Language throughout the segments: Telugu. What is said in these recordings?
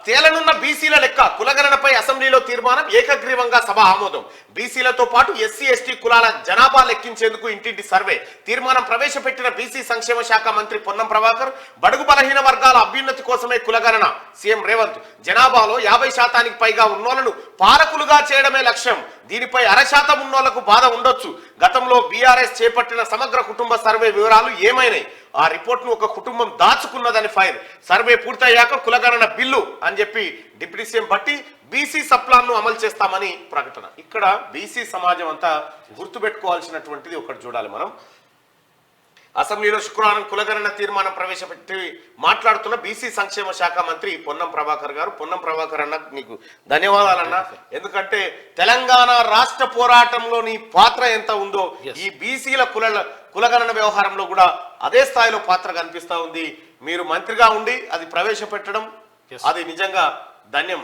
తేలనున్న బీసీల లెక్క కులగణనపై అసెంబ్లీలో తీర్మానం ఏకగ్రీవంగా సభ ఆమోదం. బీసీలతో పాటు ఎస్సీ ఎస్టీ కులాల జనాభా లెక్కించేందుకు ఇంటింటి సర్వే తీర్మానం ప్రవేశపెట్టిన బీసీ సంక్షేమ శాఖ మంత్రి పొన్నం ప్రభాకర్. బడుగు బలహీన వర్గాల అభ్యున్నతి కోసమే కులగణన. సీఎం రేవంత్ జనాభాలో 50% పైగా ఉన్నోళ్లను పాలకులుగా చేయడమే లక్ష్యం. దీనిపై 0.5% ఉన్నోళ్లకు బాధ ఉండొచ్చు. గతంలో బీఆర్ఎస్ చేపట్టిన సమగ్ర కుటుంబ సర్వే వివరాలు ఏమైనాయి? ఆ రిపోర్ట్ను ఒక కుటుంబం దాచుకున్నదని ఫైర్. సర్వే పూర్తయ్యాక కులగణన బిల్లు అని చెప్పి డిప్యూటీ సీఎం బట్టి బీసీ సప్లాన్ ను అమలు చేస్తామని ప్రకటన. ఇక్కడ బీసీ సమాజం అంతా గుర్తుపెట్టుకోవాల్సినటువంటిది ఒకటి చూడాలి మనం. అసెంబ్లీలో శుక్రవారం కులగణన తీర్మానం ప్రవేశపెట్టి మాట్లాడుతున్న బీసీ సంక్షేమ శాఖ మంత్రి పొన్నం ప్రభాకర్ గారు. పొన్నం ప్రభాకర్ అన్న నీకు ధన్యవాదాలన్నా. ఎందుకంటే తెలంగాణ రాష్ట్ర పోరాటంలో నీ పాత్ర ఎంత ఉందో ఈ బీసీల కులగణన వ్యవహారంలో కూడా అదే స్థాయిలో పాత్ర కనిపిస్తా ఉంది. మీరు మంత్రిగా ఉండి అది ప్రవేశపెట్టడం అది నిజంగా ధన్యం.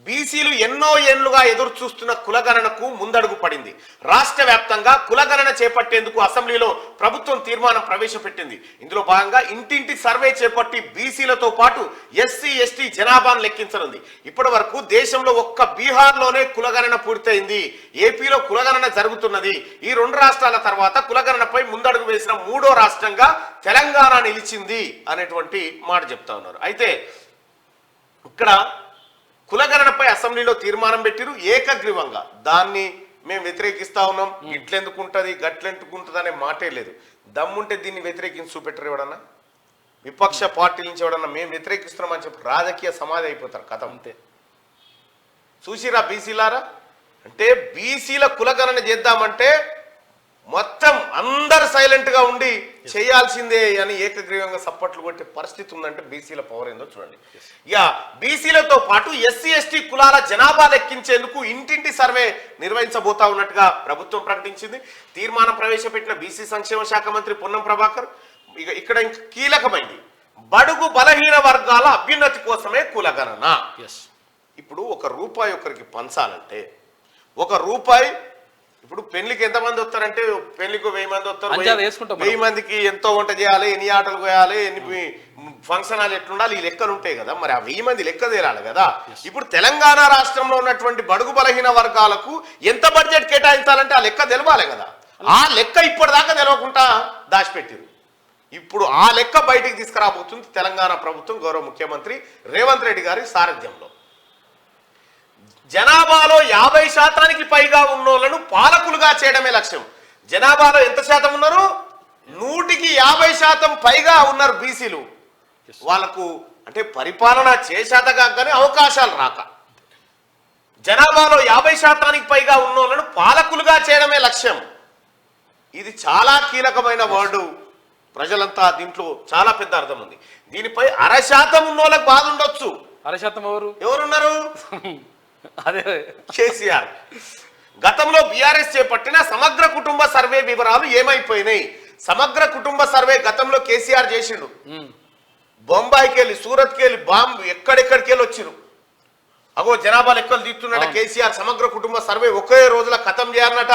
బీసీలు ఎన్నో ఏళ్లుగా ఎదురు చూస్తున్న కులగణనకు ముందడుగు పడింది. రాష్ట్ర వ్యాప్తంగా కులగణన చేపట్టేందుకు అసెంబ్లీలో ప్రభుత్వం తీర్మానం ప్రవేశపెట్టింది. ఇందులో భాగంగా ఇంటింటి సర్వే చేపట్టి బీసీలతో పాటు ఎస్సీ ఎస్టీ జనాభాను లెక్కించనుంది. ఇప్పటి వరకు దేశంలో ఒక్క బీహార్లోనే కులగణన పూర్తయింది. ఏపీలో కులగణన జరుగుతున్నది. ఈ 2 రాష్ట్రాల తర్వాత కులగణనపై ముందడుగు వేసిన 3వ రాష్ట్రంగా తెలంగాణ నిలిచింది అనేటువంటి మాట చెప్తా ఉన్నారు. అయితే ఇక్కడ కులగణనపై అసెంబ్లీలో తీర్మానం పెట్టిరు ఏకగ్రీవంగా. దాన్ని మేము వ్యతిరేకిస్తా ఉన్నాం. ఇట్లెందుకుంటది గట్లెందుకుంటది అనే మాటే లేదు. దమ్ముంటే దీన్ని వ్యతిరేకించి చూపెట్టరు ఎవడన్నా. విపక్ష పార్టీల నుంచి ఎవడన్నా మేము వ్యతిరేకిస్తున్నామని చెప్పి రాజకీయ సమాధి అయిపోతారు కథ. అంతే చూసిరా బీసీలారా. అంటే బీసీల కులగణన చేద్దామంటే మొత్తం అందరు సైలెంట్ గా ఉండి చేయాల్సిందే అని ఏకగ్రీవంగా సప్పట్లు కొట్టే పరిస్థితి ఉందంటే బీసీల పవర్ ఏందో చూడండి. ఇక బీసీలతో పాటు ఎస్సీ ఎస్టీ కులాల జనాభా లెక్కించేందుకు ఇంటింటి సర్వే నిర్వహించబోతా ఉన్నట్టుగా ప్రభుత్వం ప్రకటించింది. తీర్మానం ప్రవేశపెట్టిన బీసీ సంక్షేమ శాఖ మంత్రి పొన్నం ప్రభాకర్. ఇక ఇక్కడ ఇంకా కీలకమైంది బడుగు బలహీన వర్గాల అభ్యున్నతి కోసమే కులగణన. ఇప్పుడు ₹1 ఒకరికి పంచాలంటే ₹1 ఇప్పుడు పెళ్లికి ఎంతమంది వస్తారంటే పెళ్లికి 1000 మంది వస్తారు. 1000 మందికి ఎంతో వంట చేయాలి, ఎన్ని ఆటలు పోయాలి, ఎన్ని ఫంక్షన్ హాల్ ఎట్లుండాలి, ఈ లెక్కలు ఉంటాయి కదా. మరి ఆ 1000 మంది లెక్క తేలాలి కదా. ఇప్పుడు తెలంగాణ రాష్ట్రంలో ఉన్నటువంటి బడుగు బలహీన వర్గాలకు ఎంత బడ్జెట్ కేటాయించాలంటే ఆ లెక్క తెలవాలి కదా. ఆ లెక్క ఇప్పటిదాకా తెలవకుండా దాచిపెట్టిరు. ఇప్పుడు ఆ లెక్క బయటికి తీసుకురాబోతుంది తెలంగాణ ప్రభుత్వం గౌరవ ముఖ్యమంత్రి రేవంత్ రెడ్డి గారి సారథ్యంలో. జనాభాలో 50% పైగా ఉన్నోళ్లను పాలకులుగా చేయడమే లక్ష్యం. జనాభాలో ఎంత శాతం ఉన్నారు? 100% పైగా ఉన్నారు బీసీలు. వాళ్ళకు అంటే పరిపాలన చేసేతగానే అవకాశాలు రాక జనాభాలో 50% పైగా ఉన్నోళ్లను పాలకులుగా చేయడమే లక్ష్యం. ఇది చాలా కీలకమైన వర్డు. ప్రజలంతా దీంట్లో చాలా పెద్ద అర్థం ఉంది. దీనిపై 0.5% ఉన్నోళ్ళకి బాధ ఉండొచ్చు. 0.5% ఎవరున్నారు? అదే కేసీఆర్. గతంలో బీఆర్ఎస్ చేపట్టిన సమగ్ర కుటుంబ సర్వే వివరాలు ఏమైపోయినాయి? సమగ్ర కుటుంబ సర్వే గతంలో కేసీఆర్ చేసిండు. బొంబాయికి వెళ్ళి సూరత్కి వెళ్ళి ఎక్కడెక్కడికి వెళ్ళి వచ్చిరు. అగో జనాభా లెక్కలు తీస్తున్నట కేసీఆర్. సమగ్ర కుటుంబ సర్వే ఒకే రోజుల ఖతం చేయాలన్నట.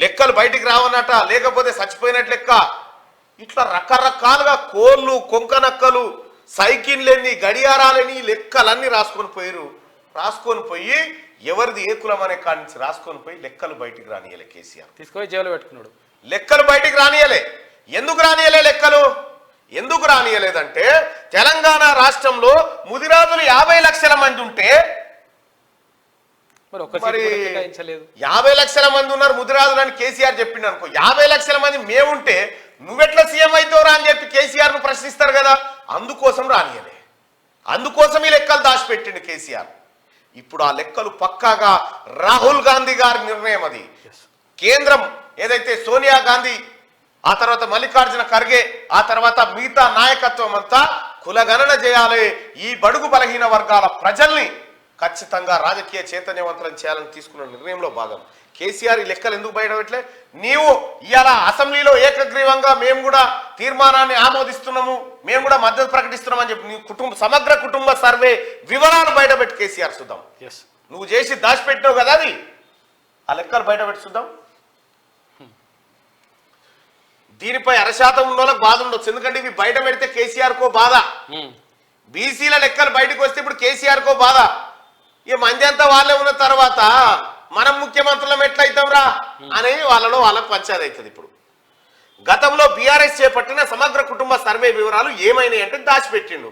లెక్కలు బయటికి రావన్నట. లేకపోతే చచ్చిపోయినట్టు లెక్క. ఇట్లా రకరకాలుగా కోళ్ళు కొంకనక్కలు సైకిళ్ళని గడియారాలని లెక్కలన్నీ రాసుకొని పోయి ఎవరిది ఏ కులం అనే కాడి నుంచి రాసుకొని పోయి లెక్కలు బయటికి రానియలే కేసీఆర్. తీసుకొని జైలు పెట్టుకున్నాడు. లెక్కలు బయటికి రానియలే. ఎందుకు రానియలే లెక్కలు? ఎందుకు రానియలేదంటే తెలంగాణ రాష్ట్రంలో ముదిరాజులు 50 లక్షల మంది ఉంటే మరి 50 లక్షల మంది ఉన్నారు ముదిరాజులు అని కేసీఆర్ చెప్పిండు అనుకో. 50 లక్షల మంది మేముంటే నువ్వెట్లా సీఎం అవుతావురా అని చెప్పి కేసీఆర్ ను ప్రశ్నిస్తారు కదా. అందుకోసం రానియలే. అందుకోసం ఈ లెక్కలు దాచిపెట్టిండు కేసీఆర్. ఇప్పుడు ఆ లెక్కలు పక్కాగా రాహుల్ గాంధీ గారి నిర్ణయం. అది కేంద్రం ఏదైతే సోనియా గాంధీ, ఆ తర్వాత మల్లికార్జున ఖర్గే, ఆ తర్వాత మిగతా నాయకత్వం అంతా కులగణన చేయాలి. ఈ బడుగు బలహీన వర్గాల ప్రజల్ని ఖచ్చితంగా రాజకీయ చైతన్యవంతులను చేయాలని తీసుకున్న నిర్ణయంలో భాగం. కేసీఆర్ ఈ లెక్కలు ఎందుకు బయటపెట్టలే? నీవు ఇవాళ అసెంబ్లీలో ఏకగ్రీవంగా మేము కూడా తీర్మానాన్ని ఆమోదిస్తున్నాము, మేము కూడా మద్దతు ప్రకటిస్తున్నామని చెప్పి నీ సమగ్ర కుటుంబ సర్వే వివరాలు బయటపెట్టి కేసీఆర్ చూద్దాం. నువ్వు చేసి దాచిపెట్టినావు కదా, అది ఆ లెక్కలు బయటపెట్టి చూద్దాం. దీనిపై 0.5% ఉన్నోళ్ళకి బాధ ఉండొచ్చు. ఎందుకంటే ఇవి బయట పెడితే కేసీఆర్ కో బాధ. బీసీల లెక్కలు బయటకు వస్తే ఇప్పుడు కేసీఆర్కో బాధ. ఇక మంది అంతా వాళ్ళే ఉన్న తర్వాత మనం ముఖ్యమంత్రులం ఎట్లయితాం రా అని వాళ్ళలో వాళ్ళకు పంచాయతీ అవుతుంది. ఇప్పుడు గతంలో బీఆర్ఎస్ చేపట్టిన సమగ్ర కుటుంబ సర్వే వివరాలు ఏమైనాయి అంటే దాచిపెట్టిండు.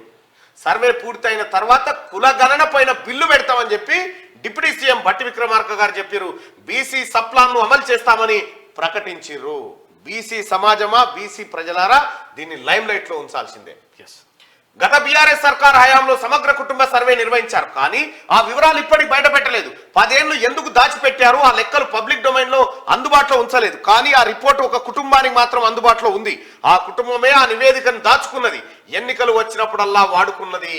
సర్వే పూర్తయిన తర్వాత కులగణన పైన బిల్లు పెడతామని చెప్పి డిప్యూటీ సీఎం భట్టి విక్రమార్క గారు చెప్పారు. బీసీ సప్లాన్ను అమలు చేస్తామని ప్రకటించారు. బీసీ సమాజమా, బీసీ ప్రజలారా, దీన్ని లైమ్ లైట్ లో ఉంచాల్సిందే. గత బీఆర్ఎస్ సర్కార్ హయాంలో సమగ్ర కుటుంబ సర్వే నిర్వహించారు, కానీ ఆ వివరాలు ఇప్పటికి బయట పెట్టలేదు. 10 ఏళ్లు ఎందుకు దాచిపెట్టారు? ఆ లెక్కలు పబ్లిక్ డొమైన్ లో అందుబాటులో ఉంచలేదు, కానీ ఆ రిపోర్ట్ ఒక కుటుంబానికి మాత్రం అందుబాటులో ఉంది. ఆ కుటుంబమే ఆ నివేదికను దాచుకున్నది, ఎన్నికలు వచ్చినప్పుడల్లా వాడుకున్నది.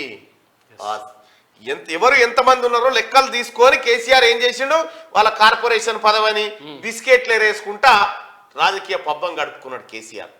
ఎవరు ఎంతమంది ఉన్నారో లెక్కలు తీసుకొని కేసీఆర్ ఏం చేసిండు, వాళ్ళ కార్పొరేషన్ పదవని బిస్కెట్లు వేసుకుంటా రాజకీయ పబ్బం గడుపుకున్నాడు కేసీఆర్.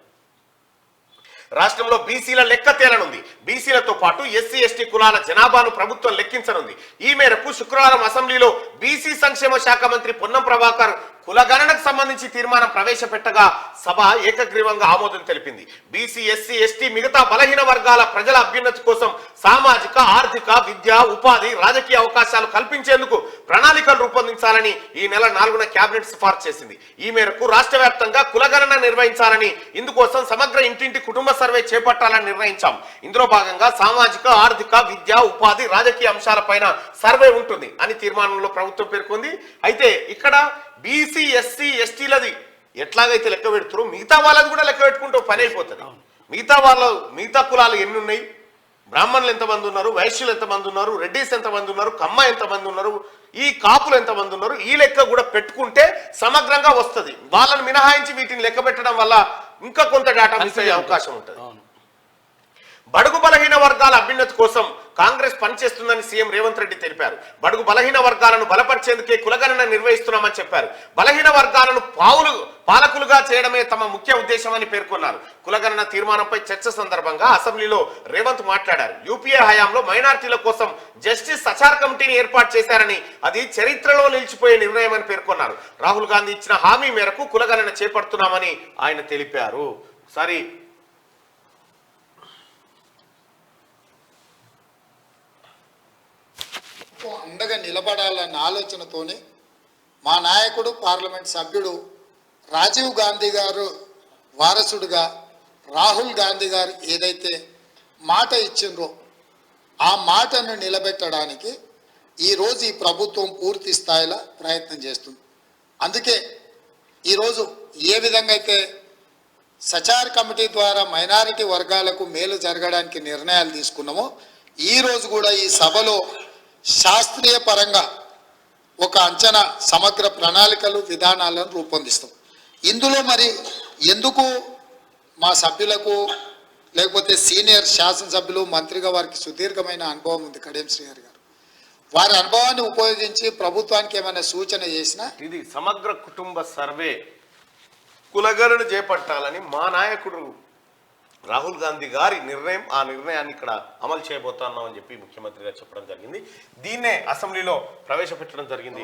రాష్ట్రంలో బీసీల లెక్క తేలనుంది. బీసీలతో పాటు ఎస్సీ ఎస్టీ కులాల జనాభాను ప్రభుత్వం లెక్కించనుంది. ఈ మేరకు శుక్రవారం అసెంబ్లీలో బీసీ సంక్షేమ శాఖ మంత్రి పొన్నం ప్రభాకర్ కులగణనకు సంబంధించి తీర్మానం ప్రవేశపెట్టగా సభ ఏకగ్రీవంగా ఆమోదం తెలిపింది. బీసీ, ఎస్సీ, ఎస్టీ, మిగతా బలహీన వర్గాల ప్రజల అభ్యున్నతి కోసం సామాజిక, ఆర్థిక, విద్య, ఉపాధి, రాజకీయ అవకాశాలు కల్పించేందుకు ప్రణాళికలు రూపొందించాలని ఈ నెల 4న కేబినెట్ సిఫార్సు చేసింది. ఈ మేరకు రాష్ట్ర వ్యాప్తంగా కులగణన నిర్వహించాలని, ఇందుకోసం సమగ్ర ఇంటింటి కుటుంబ సర్వే చేపట్టాలని నిర్ణయించాం. ఇందులో భాగంగా సామాజిక, ఆర్థిక, విద్య, ఉపాధి, రాజకీయ అంశాలపైన సర్వే ఉంటుంది అని తీర్మానంలో ప్రభుత్వం పేర్కొంది. అయితే ఇక్కడ బీసీ, ఎస్సీ, ఎస్టీలది ఎట్లాగైతే లెక్క పెడుతారో మిగతా వాళ్ళది కూడా లెక్క పెట్టుకుంటూ పని అయిపోతుంది. మిగతా కులాలు ఎన్ని ఉన్నాయి, బ్రాహ్మణులు ఎంతమంది ఉన్నారు, వైశ్యులు ఎంతమంది ఉన్నారు, రెడ్డిస్ ఎంతమంది ఉన్నారు, కమ్మ ఎంతమంది ఉన్నారు, ఈ కాపులు ఎంతమంది ఉన్నారు, ఈ లెక్క కూడా పెట్టుకుంటే సమగ్రంగా వస్తుంది. వాళ్ళని మినహాయించి వీటిని లెక్క పెట్టడం వల్ల ఇంకా కొంత డేటా మిస్ అయ్యే అవకాశం ఉంటుంది. బడుగు బలహీన వర్గాల అభ్యున్నతి కోసం కాంగ్రెస్ పనిచేస్తుందని సీఎం రేవంత్ రెడ్డి తెలిపారు. బడుగు బలహీన వర్గాలను బలపరిచేందుకే కులగణన నిర్వహిస్తున్నామని చెప్పారు. బలహీన వర్గాలను పాలకులుగా చేయడమే తమ ముఖ్య ఉద్దేశమని పేర్కొన్నారు. కులగణన తీర్మానంపై చర్చ సందర్భంగా అసెంబ్లీలో రేవంత్ మాట్లాడారు. యూపీఏ హయాంలో మైనార్టీల కోసం జస్టిస్ సచార్ కమిటీని ఏర్పాటు చేశారని, అది చరిత్రలో నిలిచిపోయే నిర్ణయమని పేర్కొన్నారు. రాహుల్ గాంధీ ఇచ్చిన హామీ మేరకు కులగణన చేపడుతున్నామని ఆయన తెలిపారు. సరే, అండగా నిలబడాలన్న ఆలోచనతోనే మా నాయకుడు, పార్లమెంట్ సభ్యుడు రాజీవ్ గాంధీ గారు వారసుడుగా రాహుల్ గాంధీ గారు ఏదైతే మాట ఇచ్చిండ్రో ఆ మాటను నిలబెట్టడానికి ఈరోజు ఈ ప్రభుత్వం పూర్తి స్థాయిలో ప్రయత్నం చేస్తుంది. అందుకే ఈరోజు ఏ విధంగా అయితే సచార్ కమిటీ ద్వారా మైనారిటీ వర్గాలకు మేలు జరగడానికి నిర్ణయాలు తీసుకున్నామో, ఈరోజు కూడా ఈ సభలో శాస్త్రీయ పరంగా ఒక అంచనా, సమగ్ర ప్రణాళికలు, విధానాలను రూపొందిస్తాం. ఇందులో మరి ఎందుకు మా సభ్యులకు, లేకపోతే సీనియర్ శాసనసభ్యులు, మంత్రిగా వారికి సుదీర్ఘమైన అనుభవం ఉంది, కడియం శ్రీహరి గారు, వారి అనుభవాన్ని ఉపయోగించి ప్రభుత్వానికి ఏమైనా సూచన చేసినా, ఇది సమగ్ర కుటుంబ సర్వే కులగణన చేపట్టాలని మా నాయకుడు రాహుల్ గాంధీ గారి నిర్ణయం, ఆ నిర్ణయాన్ని ఇక్కడ అమలు చేయబోతున్నాం అని చెప్పి ముఖ్యమంత్రి గారు చెప్పడం జరిగింది. దీన్నే అసెంబ్లీలో ప్రవేశపెట్టడం జరిగింది.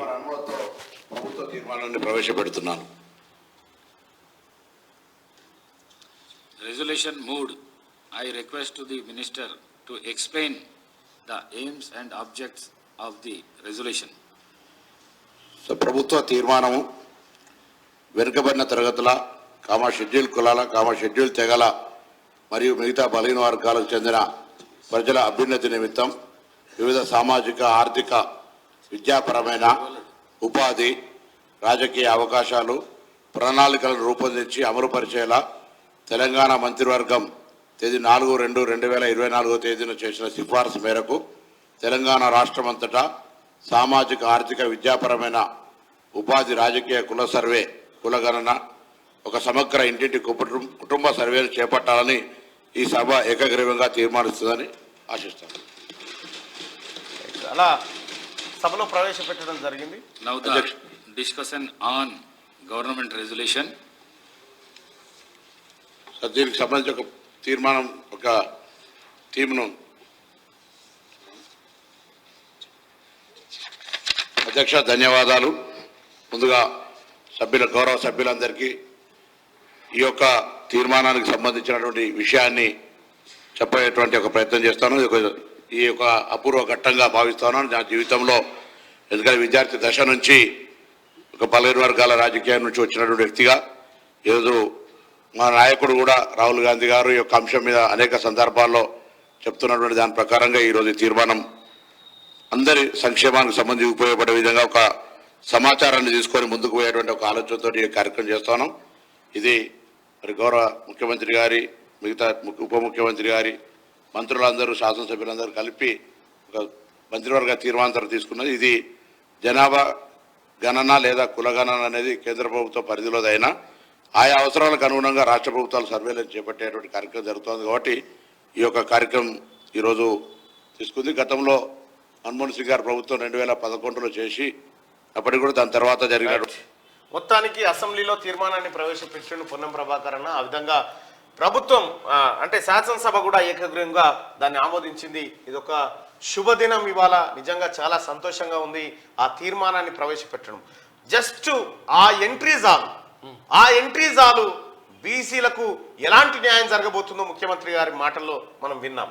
ప్రభుత్వ తీర్మానాన్ని ప్రవేశపెడుతున్నాను. Resolution moved. I request to the minister to explain the aims and objects of the resolution. ప్రభుత్వ తీర్మానము వెనుకబడిన తరగతుల, షెడ్యూల్ కులాల, షెడ్యూల్ తెగల మరియు మిగతా బలహీన వర్గాలకు చెందిన ప్రజల అభ్యున్నతి నిమిత్తం వివిధ సామాజిక, ఆర్థిక, విద్యాపరమైన, ఉపాధి, రాజకీయ అవకాశాలు, ప్రణాళికలను రూపొందించి అమలుపరిచేలా తెలంగాణ మంత్రివర్గం తేదీ 4/2/2024 తేదీన చేసిన సిఫార్సు మేరకు తెలంగాణ రాష్ట్రమంతటా సామాజిక, ఆర్థిక, విద్యాపరమైన, ఉపాధి, రాజకీయ కుల సర్వే, కులగణన, ఒక సమగ్ర ఇంటింటి కుటుంబ సర్వేను చేపట్టాలని ఈ సభ ఏకగ్రీవంగా తీర్మానిస్తుందని ఆశిస్తాను. అలా సభలో ప్రవేశపెట్టడం జరిగింది. Now the discussion on government resolution. దీనికి సంబంధించి ఒక తీర్మానం, ఒక టీంను అధ్యక్ష ధన్యవాదాలు. ముందుగా గౌరవ సభ్యులందరికీ ఈ యొక్క తీర్మానానికి సంబంధించినటువంటి విషయాన్ని చెప్పేటువంటి ఒక ప్రయత్నం చేస్తాను. ఈ యొక్క అపూర్వ ఘట్టంగా భావిస్తాను నా జీవితంలో. ఎందుకంటే విద్యార్థి దశ నుంచి ఒక బలహీన వర్గాల రాజకీయం నుంచి వచ్చినటువంటి వ్యక్తిగా ఈరోజు మా నాయకుడు కూడా రాహుల్ గాంధీ గారు ఈ యొక్క అంశం మీద అనేక సందర్భాల్లో చెప్తున్నటువంటి దాని ప్రకారంగా ఈరోజు ఈ తీర్మానం అందరి సంక్షేమానికి సంబంధించి ఉపయోగపడే విధంగా ఒక సమాచారాన్ని తీసుకొని ముందుకు పోయేటువంటి ఒక ఆలోచనతో ఈ కార్యక్రమం చేస్తున్నాం. ఇది మరి గౌరవ ముఖ్యమంత్రి గారి, మిగతా ఉప ముఖ్యమంత్రి గారి, మంత్రులందరూ, శాసనసభ్యులందరూ కలిపి ఒక మంత్రివర్గ తీర్మానం తీసుకున్నది. ఇది జనాభా గణన లేదా కులగణన అనేది కేంద్ర ప్రభుత్వ పరిధిలోదైనా ఆయా అవసరాలకు అనుగుణంగా రాష్ట్ర ప్రభుత్వాలు సర్వేలను చేపట్టేటువంటి కార్యక్రమం జరుగుతుంది. కాబట్టి ఈ యొక్క కార్యక్రమం ఈరోజు తీసుకుంది. గతంలో మన్మోహన్ సింగ్ గారు ప్రభుత్వం 2011లో చేసి అప్పటికి కూడా దాని తర్వాత జరిగిన మొత్తానికి అసెంబ్లీలో తీర్మానాన్ని ప్రవేశపెట్టిన పొన్నం ప్రభాకర్ అన్న ఆ విధంగా ప్రభుత్వం అంటే శాసనసభ కూడా ఏకగ్రీవంగా దాన్ని ఆమోదించింది. ఇదొక శుభదినం. ఇవాళ నిజంగా చాలా సంతోషంగా ఉంది ఆ తీర్మానాన్ని ప్రవేశపెట్టడం. జస్ట్ ఆ ఎంట్రీ చాలు బీసీలకు ఎలాంటి న్యాయం జరగబోతుందో ముఖ్యమంత్రి గారి మాటల్లో మనం విన్నాం.